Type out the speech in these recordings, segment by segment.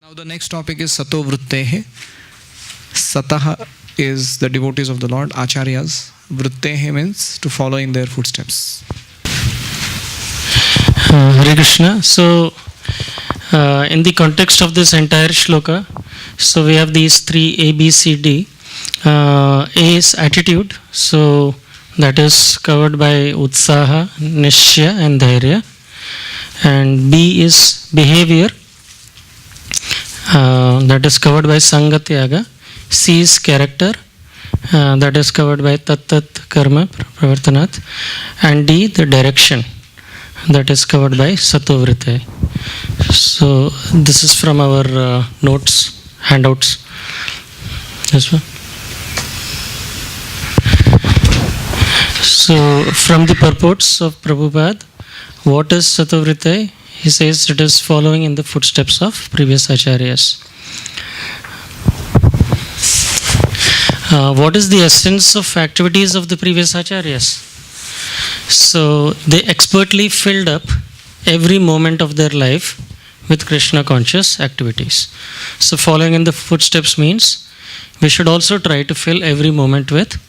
Now the next topic is Sato Vrittehe. Satah is the devotees of the Lord, Acharyas. Vrittehe means to follow in their footsteps. Hare Krishna. So, in the context of this entire shloka, so we have these three A, B, C, D. A is attitude, so that is covered by Utsaha, Nishya and Dhairya. And B is behavior, that is covered by Sangatyaga. C is character, that is covered by Tat Karma Pravartanat. And D, the direction, that is covered by Sato Vritte. So this is from our notes, handouts. This one. So from the purports of Prabhupada, what is Sato Vritte? He says it is following in the footsteps of previous acharyas. What is the essence of activities of the previous acharyas? So they expertly filled up every moment of their life with Krishna conscious activities. So following in the footsteps means we should also try to fill every moment with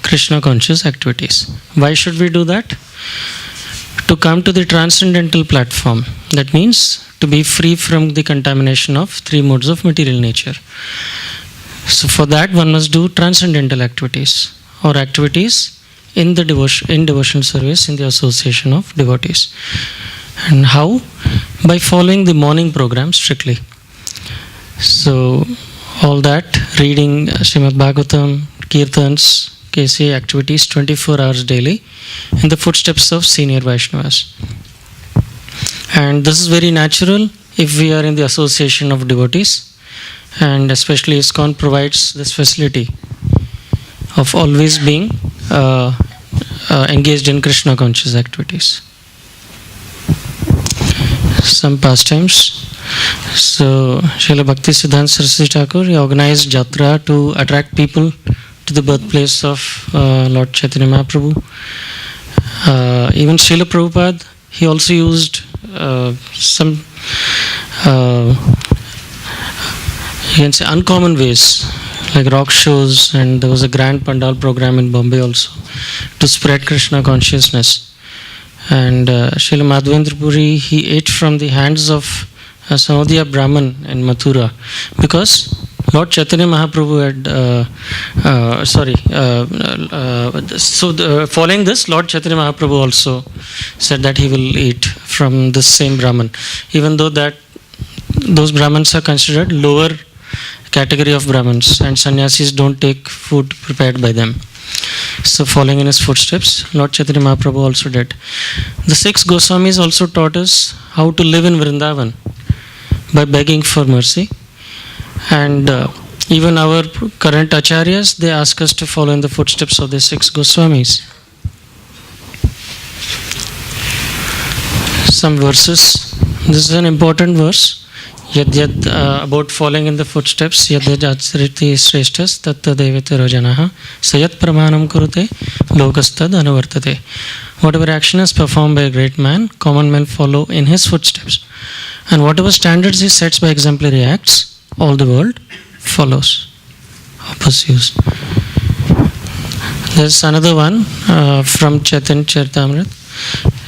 Krishna conscious activities. Why should we do that? To come to the transcendental platform. That means to be free from the contamination of three modes of material nature. So for that one must do transcendental activities or activities in the devotional service in the association of devotees. And how? By following the morning program strictly. So all that, reading Srimad Bhagavatam, Kirtans, KC activities 24 hours daily in the footsteps of senior Vaishnavas. And this is very natural if we are in the association of devotees, and especially ISKCON provides this facility of always being engaged in Krishna conscious activities. Some pastimes. So Srila Bhakti Siddhanta Saraswati Thakur, he organized Jatra to attract people to the birthplace of Lord Chaitanya Mahaprabhu. Even Srila Prabhupada, he also used some you can say uncommon ways like rock shows, and there was a grand pandal program in Bombay also to spread Krishna consciousness. And Srila Madhavendra Puri, he ate from the hands of Samadhiya Brahman in Mathura because Lord Chaitanya Mahaprabhu had, following this, Lord Chaitanya Mahaprabhu also said that he will eat from this same Brahman, even though that those Brahmans are considered lower category of Brahmans and sannyasis don't take food prepared by them. So following in his footsteps, Lord Chaitanya Mahaprabhu also did. The 6 Goswamis also taught us how to live in Vrindavan by begging for mercy. And even our current acharyas, they ask us to follow in the footsteps of the 6 Goswamis. Some verses. This is an important verse. About following in the footsteps. Yad achariti shreshtas tatta devate rojanaha sayat pramanam kurute lokastad anuvartate. Whatever action is performed by a great man, common men follow in his footsteps. And whatever standards he sets by exemplary acts, all the world follows or pursues. There's another one from Chaitanya Charitamrita.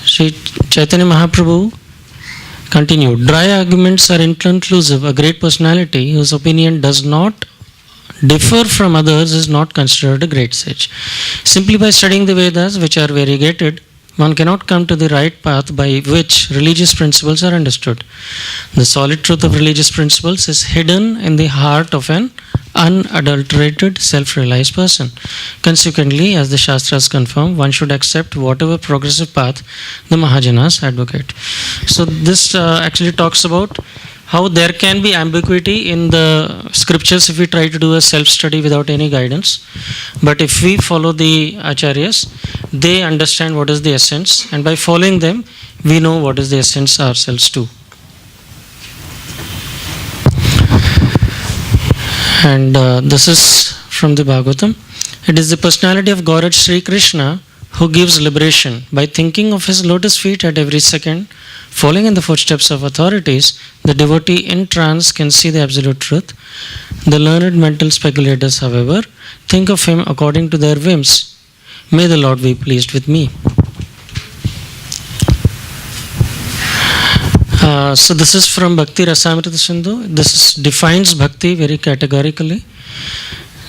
Sri Chaitanya Mahaprabhu continued, dry arguments are inconclusive. A great personality whose opinion does not differ from others is not considered a great sage. Simply by studying the Vedas, which are variegated, one cannot come to the right path by which religious principles are understood. The solid truth of religious principles is hidden in the heart of an unadulterated, self-realized person. Consequently, as the Shastras confirm, one should accept whatever progressive path the Mahajanas advocate. So this actually talks about how there can be ambiguity in the scriptures if we try to do a self-study without any guidance. But if we follow the acharyas, they understand what is the essence, and by following them, we know what is the essence ourselves too. And this is from the Bhagavatam. It is the personality of Gauraj Sri Krishna who gives liberation by thinking of his lotus feet at every second, following in the footsteps of authorities, the devotee in trance can see the absolute truth. The learned mental speculators, however, think of him according to their whims. May the Lord be pleased with me. So this is from Bhakti Rasamrita Sindhu. This defines bhakti very categorically.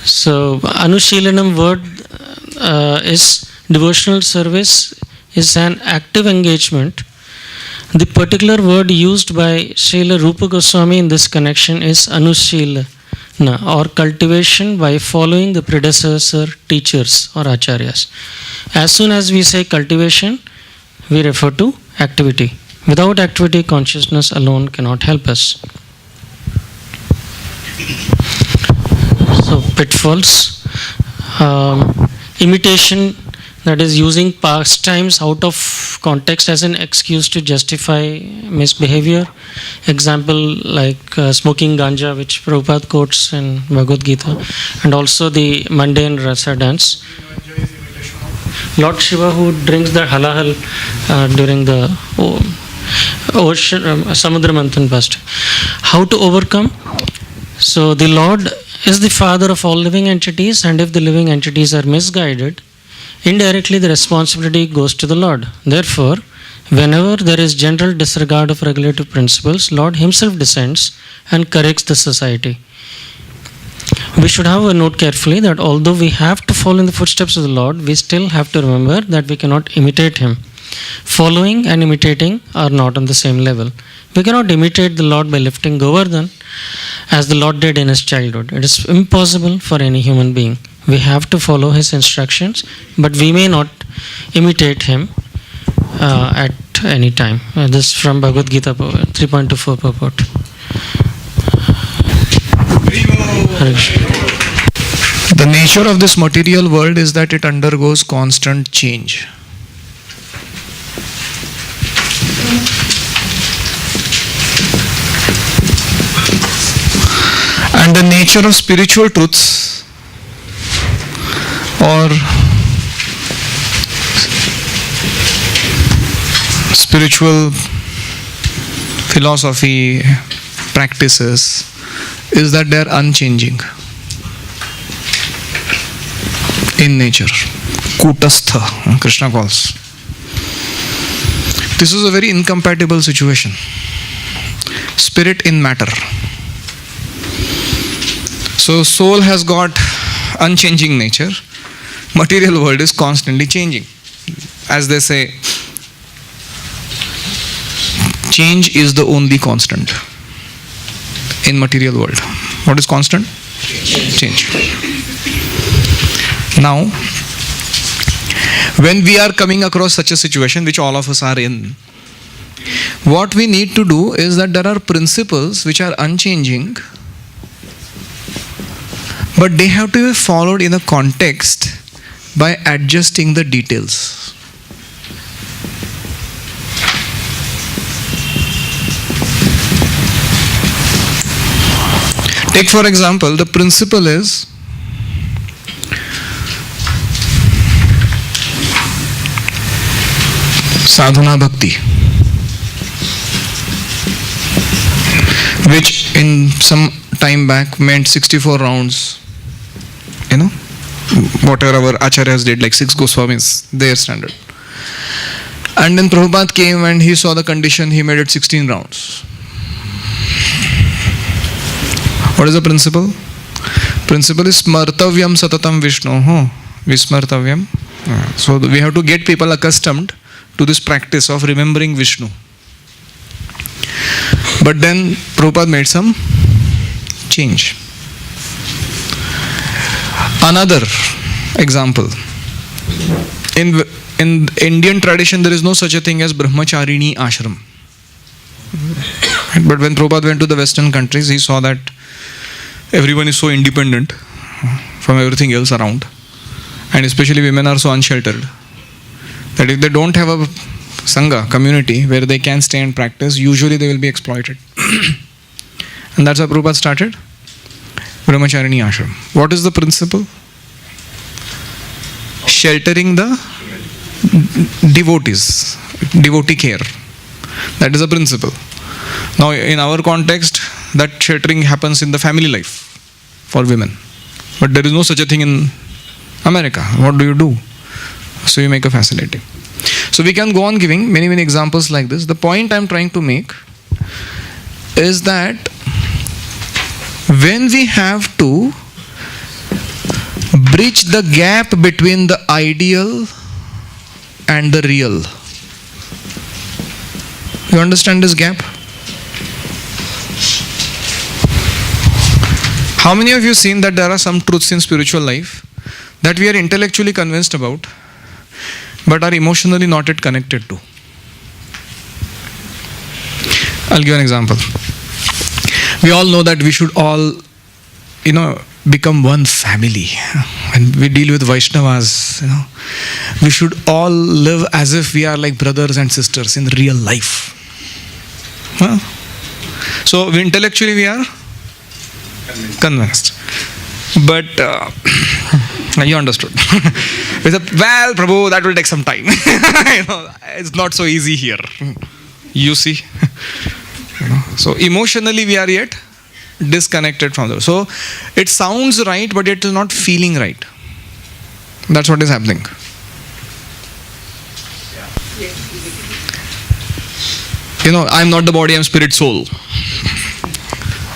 So Anushilanam word is devotional service, is an active engagement. The particular word used by Srila Rupa Goswami in this connection is Anushilana, or cultivation by following the predecessor teachers or acharyas. As soon as we say cultivation, we refer to activity. Without activity, consciousness alone cannot help us. So, pitfalls. Imitation, that is using pastimes out of context as an excuse to justify misbehavior. Example like smoking ganja, which Prabhupada quotes in Bhagavad Gita, and also the mundane rasa dance. Lord Shiva, who drinks the halahal during the ocean, Samudra Manthan fast. How to overcome? So the Lord is the father of all living entities, and if the living entities are misguided, indirectly the responsibility goes to the Lord. Therefore, whenever there is general disregard of regulative principles, Lord himself descends and corrects the society. We should have a note carefully that although we have to follow in the footsteps of the Lord, we still have to remember that we cannot imitate him. Following and imitating are not on the same level. We cannot imitate the Lord by lifting Govardhan as the Lord did in his childhood. It is impossible for any human being. We have to follow his instructions, but we may not imitate him at any time. This from Bhagavad Gita 3.24 purport. The nature of this material world is that it undergoes constant change. And the nature of spiritual truths or spiritual philosophy practices is that they are unchanging in nature. Kutastha, Krishna calls. This is a very incompatible situation. Spirit in matter. So soul has got unchanging nature. Material world is constantly changing. As they say, change is the only constant in material world. What is constant? Change. Now, when we are coming across such a situation, which all of us are in, what we need to do is that there are principles which are unchanging, but they have to be followed in a context by adjusting the details. Take for example, the principle is sadhana bhakti, which in some time back meant 64 rounds. You know, whatever our acharyas did, like 6 Goswamis, their standard. And then Prabhupada came and he saw the condition, he made it 16 rounds. What is the principle? Principle is smartavyam satatam Vishnoho. Vismartavyam. So we have to get people accustomed to this practice of remembering Vishnu. But then Prabhupada made some change. Another example. In Indian tradition, there is no such a thing as Brahmacharini ashram. But when Prabhupada went to the Western countries, he saw that everyone is so independent from everything else around. And especially women are so unsheltered that if they don't have a Sangha, community, where they can stay and practice, usually they will be exploited. And that's how Prabhupada started Brahmacharini ashram. What is the principle? Sheltering the devotees, devotee care. That is a principle. Now, in our context, that sheltering happens in the family life for women. But there is no such a thing in America. What do you do? So you make a facility. So we can go on giving many, many examples like this. The point I am trying to make is that when we have to bridge the gap between the ideal and the real. You understand this gap? How many of you seen that there are some truths in spiritual life that we are intellectually convinced about but are emotionally not yet connected to? I'll give an example. We all know that we should all, become one family. When we deal with Vaishnavas, we should all live as if we are like brothers and sisters in real life. Huh? So intellectually we are convinced. But you understood. We said, well, Prabhu, that will take some time. It's not so easy here. You see. So emotionally we are yet disconnected from them. So it sounds right, but it is not feeling right. That's what is happening. I'm not the body, I'm spirit, soul.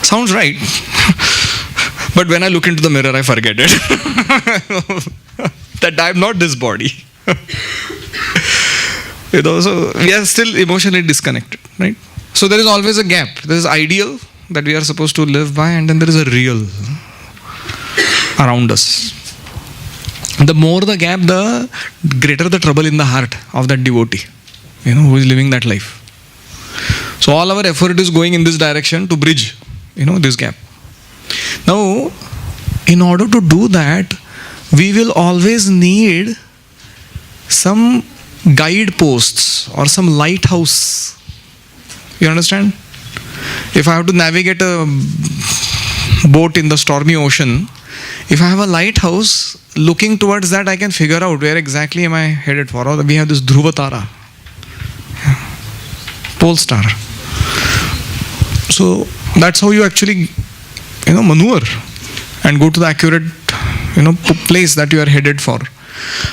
Sounds right. But when I look into the mirror, I forget it. That I'm not this body. So we are still emotionally disconnected, right? So there is always a gap. There is ideal that we are supposed to live by, and then there is a real around us. The more the gap, the greater the trouble in the heart of that devotee, who is living that life. So all our effort is going in this direction to bridge, this gap. Now, in order to do that, we will always need some guideposts or some lighthouse. You understand? If I have to navigate a boat in the stormy ocean, if I have a lighthouse looking towards that, I can figure out where exactly am I headed for. Or we have this Dhruva Tara, pole star. So that's how you actually, maneuver and go to the accurate, place that you are headed for.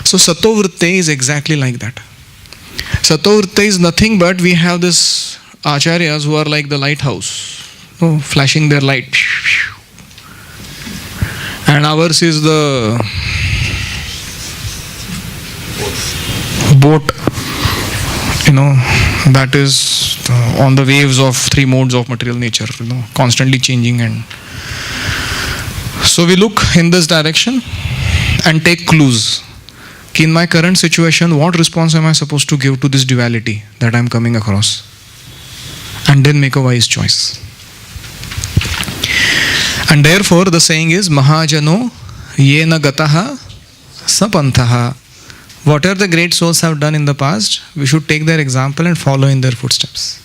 So Sato Vritti is exactly like that. Sato Vritti is nothing but we have this acharyas who are like the lighthouse, flashing their light. And ours is the boat, that is on the waves of three modes of material nature, constantly changing. And so we look in this direction and take clues. In my current situation, what response am I supposed to give to this duality that I am coming across? And then make a wise choice. And therefore the saying is Mahajano yena gataha sapanthaha. Whatever the great souls have done in the past, we should take their example and follow in their footsteps.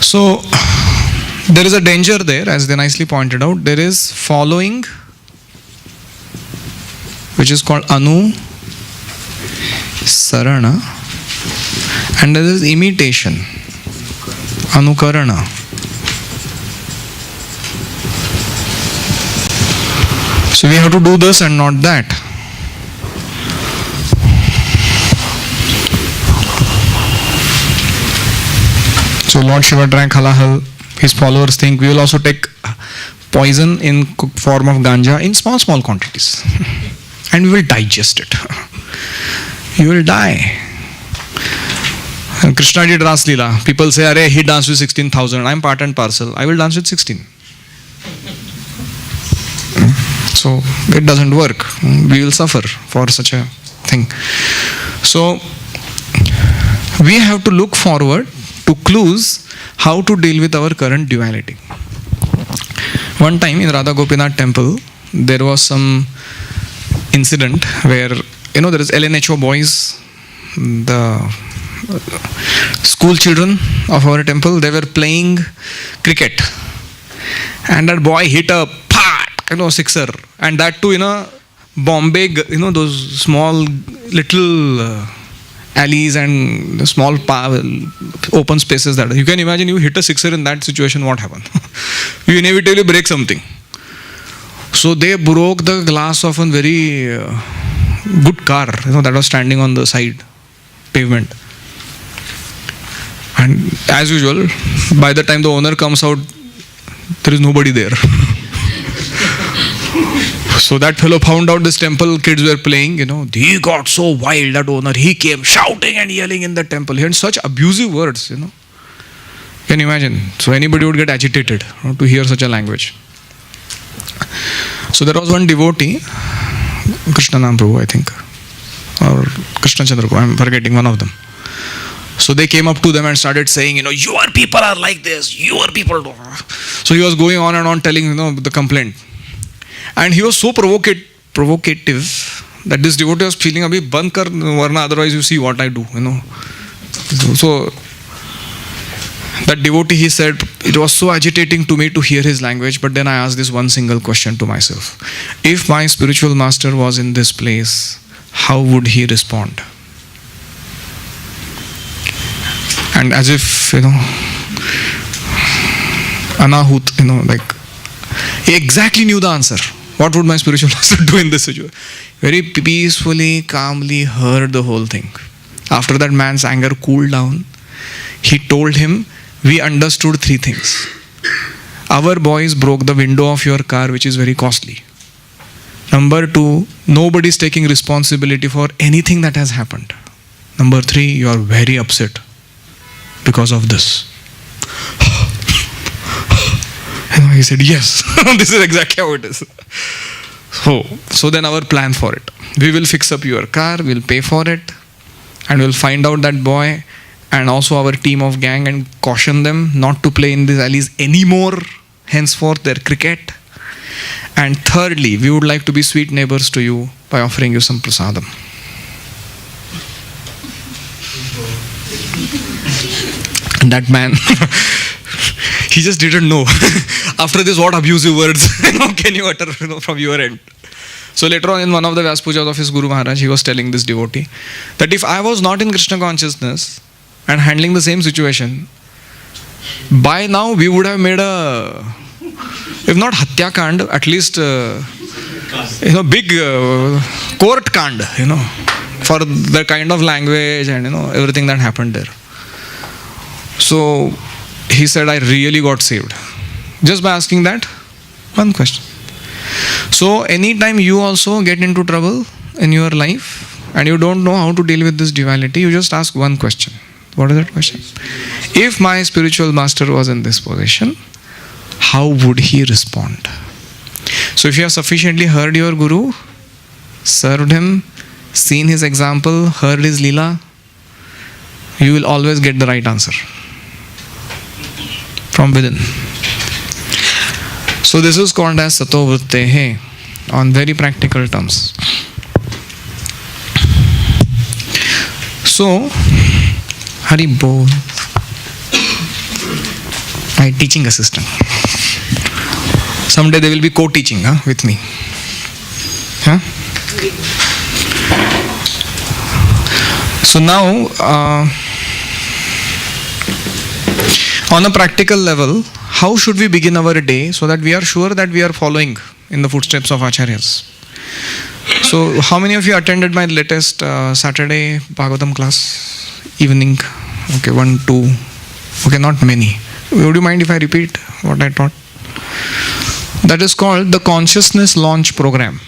So there is a danger there, as they nicely pointed out. There is following, which is called Anu Sarana, and there is imitation, Anukarana. So we have to do this and not that. So Lord Shiva drank halahal. His followers think we will also take poison in form of ganja in small quantities. And we will digest it. You will die. And Krishna did Ras Leela. People say, Arey, he danced with 16,000. I am part and parcel. I will dance with 16. So it doesn't work. We will suffer for such a thing. So we have to look forward to clues how to deal with our current duality. One time in Radha Gopinath temple, there was some incident where, there is LNHO boys, the school children of our temple, they were playing cricket. And that boy hit a sixer. And that too in a Bombay, those small little alleys and the small open spaces that you can imagine. You hit a sixer in that situation, what happened? You inevitably break something. So they broke the glass of a very good car, that was standing on the side pavement. And as usual, by the time the owner comes out, there is nobody there. So that fellow found out this temple kids were playing, he got so wild, that owner, he came shouting and yelling in the temple. He had such abusive words, Can you imagine? So anybody would get agitated to hear such a language. So there was one devotee, Krishnanam Prabhu, I think, or Krishna Chandra Prabhu, I'm forgetting one of them. So they came up to them and started saying, your people are like this, your people do. So he was going on and on telling, the complaint. And he was so provocative that this devotee was feeling, abhi band kar varna, otherwise you see what I do, So that devotee, he said, it was so agitating to me to hear his language, but then I asked this one single question to myself. If my spiritual master was in this place, how would he respond? And as if, Anahut, like, he exactly knew the answer. What would my spiritual master do in this situation? Very peacefully, calmly heard the whole thing. After that man's anger cooled down, he told him, we understood 3 things. Our boys broke the window of your car, which is very costly. Number 2, nobody is taking responsibility for anything that has happened. Number 3, you are very upset because of this. And he said, yes, this is exactly how it is. So then our plan for it. We will fix up your car, we'll pay for it, and we'll find out that boy and also our team of gang and caution them not to play in these alleys anymore, henceforth their cricket. And thirdly, we would like to be sweet neighbors to you by offering you some prasadam. And that man, he just didn't know. After this, what abusive words can you utter from your end? So later on in one of the Vyas Pujas of his Guru Maharaj, he was telling this devotee that if I was not in Krishna consciousness and handling the same situation, by now we would have made a, if not Hatya Kand, at least big court Kand, for the kind of language and everything that happened there. So he said, I really got saved just by asking that one question. So anytime you also get into trouble in your life and you don't know how to deal with this duality, you just ask one question. What is that question? If my spiritual master was in this position, how would he respond? So if you have sufficiently heard your Guru, served him, seen his example, heard his Leela, you will always get the right answer from within. So this is called as Sato Vrittehe on very practical terms. So, Hari Bol, my teaching assistant. Someday they will be co-teaching with me. So now, on a practical level, how should we begin our day so that we are sure that we are following in the footsteps of Acharyas? So, how many of you attended my latest Saturday Bhagavatam class? Evening? Okay, 1, 2. Okay, not many. Would you mind if I repeat what I taught? That is called the Consciousness Launch Program.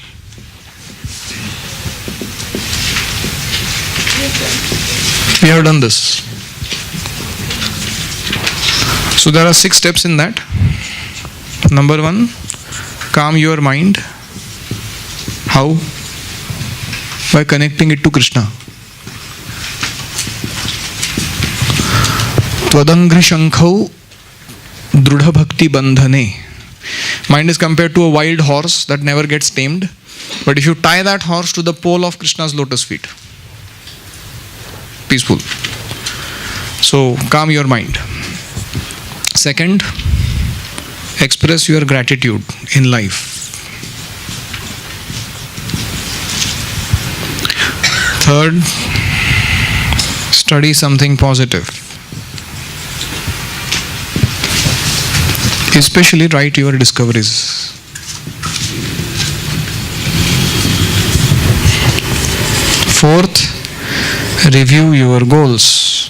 We have done this. So there are 6 steps in that. Number 1, calm your mind. How? By connecting it to Krishna. Twadangri Shankhau Drudha Bhakti Bandhane. Mind is compared to a wild horse that never gets tamed. But if you tie that horse to the pole of Krishna's lotus feet, peaceful. So calm your mind. Second, express your gratitude in life. Third, study something positive. Especially write your discoveries. Fourth, review your goals.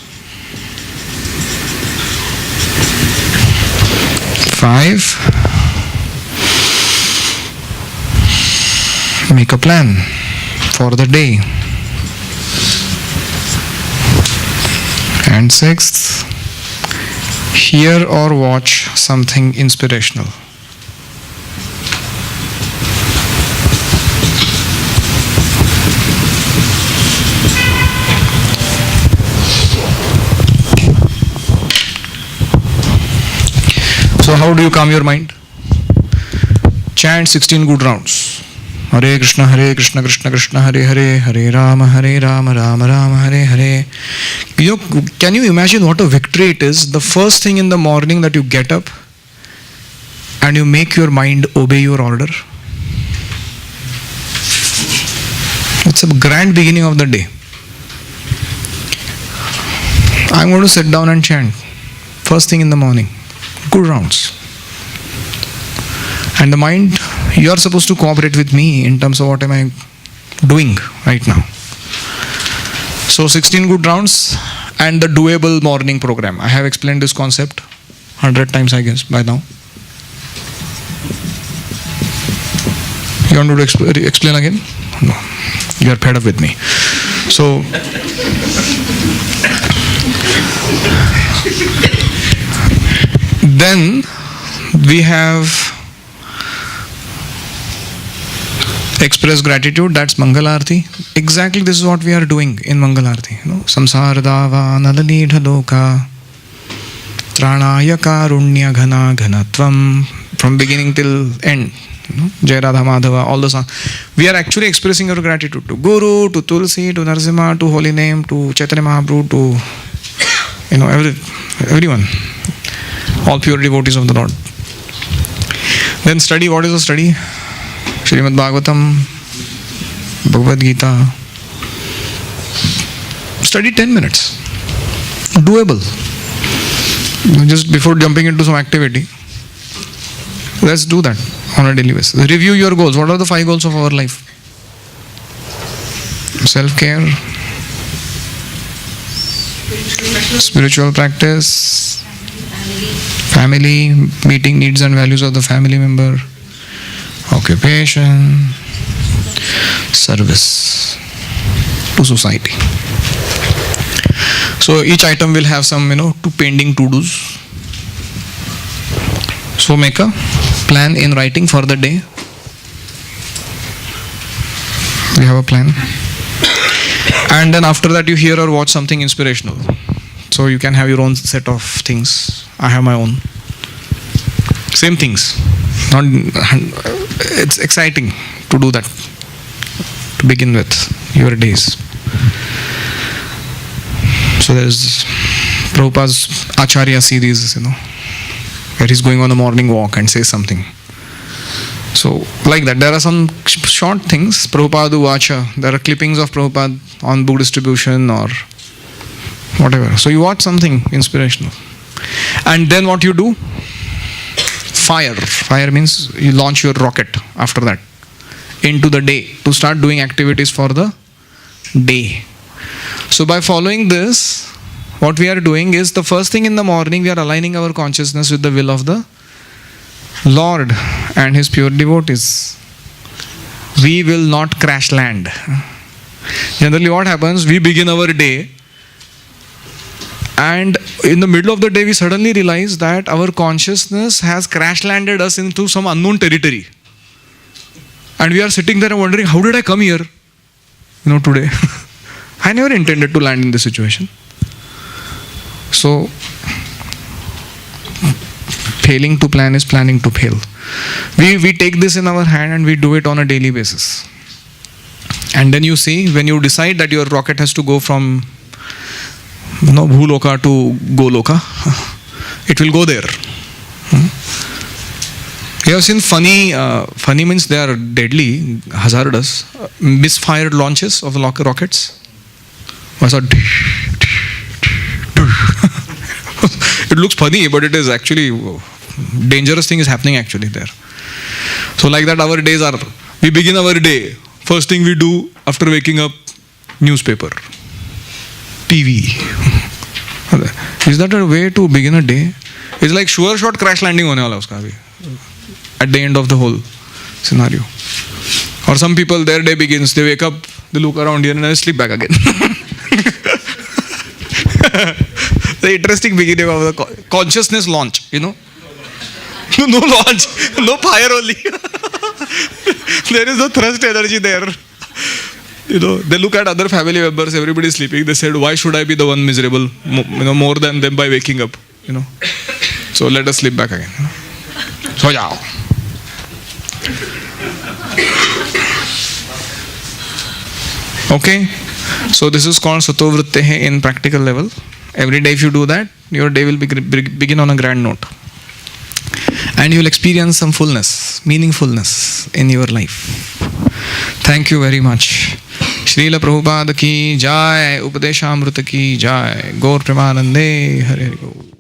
5, make a plan for the day. And 6th, hear or watch something inspirational. So how do you calm your mind? Chant 16 good rounds. Hare Krishna, Krishna Krishna, Hare Hare, Hare Rama, Rama Rama, Hare Hare. Can you imagine what a victory it is? The first thing in the morning that you get up and you make your mind obey your order. It's a grand beginning of the day. I'm going to sit down and chant first thing in the morning. Good rounds. And the mind, you are supposed to cooperate with me in terms of what am I doing right now. So 16 good rounds and the doable morning program. I have explained this concept 100 times, I guess, by now. You want me to explain again? No. You are fed up with me. So then we have express gratitude, that's Mangalarti. Exactly this is what we are doing in Mangalarti. Samsara dava nadali dhaloka tranaya karunya ghana ghanatvam, from beginning till end. Jai Radha Madhava, all the songs. We are actually expressing our gratitude to Guru, to Tulsi, to Narasimha, to Holy Name, to Chaitanya Mahaprabhu, to everyone. All pure devotees of the Lord. Then study. What is the study? Srimad Bhagavatam, Bhagavad Gita. Study 10 minutes. Doable. Just before jumping into some activity, let's do that on a daily basis. Review your goals. What are the 5 goals of our life? Self-care, spiritual practice, family, meeting needs and values of the family member, occupation, service to society. So each item will have some, two pending to-dos. So make a plan in writing for the day. We have a plan. And then after that you hear or watch something inspirational. So you can have your own set of things. I have my own. Same things. It's exciting to do that, to begin with your days. So there's Prabhupada's Acharya series, where he's going on a morning walk and says something. So like that, there are some short things. Prabhupada Vacha, there are clippings of Prabhupada on book distribution or whatever. So you watch something inspirational. And then what you do? Fire. Fire means you launch your rocket after that into the day to start doing activities for the day. So by following this, what we are doing is the first thing in the morning we are aligning our consciousness with the will of the Lord and His pure devotees. We will not crash land. Generally what happens, we begin our day and in the middle of the day we suddenly realize that our consciousness has crash landed us into some unknown territory. And we are sitting there and wondering, how did I come here? Today. I never intended to land in this situation. So, failing to plan is planning to fail. We take this in our hand and we do it on a daily basis. And then you see, when you decide that your rocket has to go from Bhuloka to Goloka, it will go there. You have seen funny means they are deadly, hazardous, misfired launches of rockets. It looks funny, but it is actually dangerous thing is happening actually there. So like that our days are, we begin our day, first thing we do after waking up, newspaper, TV. Is that a way to begin a day? It's like sure shot crash landing होने वाला उसका अभी at the end of the whole scenario. Or some people, their day begins, they wake up, they look around here and then sleep back again. The interesting beginning of the consciousness launch, you know. No launch, no fire only. There is no thrust energy there. You know, they look at other family members, everybody is sleeping. They said, why should I be the one miserable, more than them by waking up, you know. So let us sleep back again. So yeah. Okay, so this is called Sato Vrittehe in practical level. Every day if you do that, your day will begin on a grand note. And you will experience some fullness, meaningfulness in your life. Thank you very much. Srila Prabhupada ki jai, Upadeshamrita ki jai, Gaur Premanande, Hare Hare.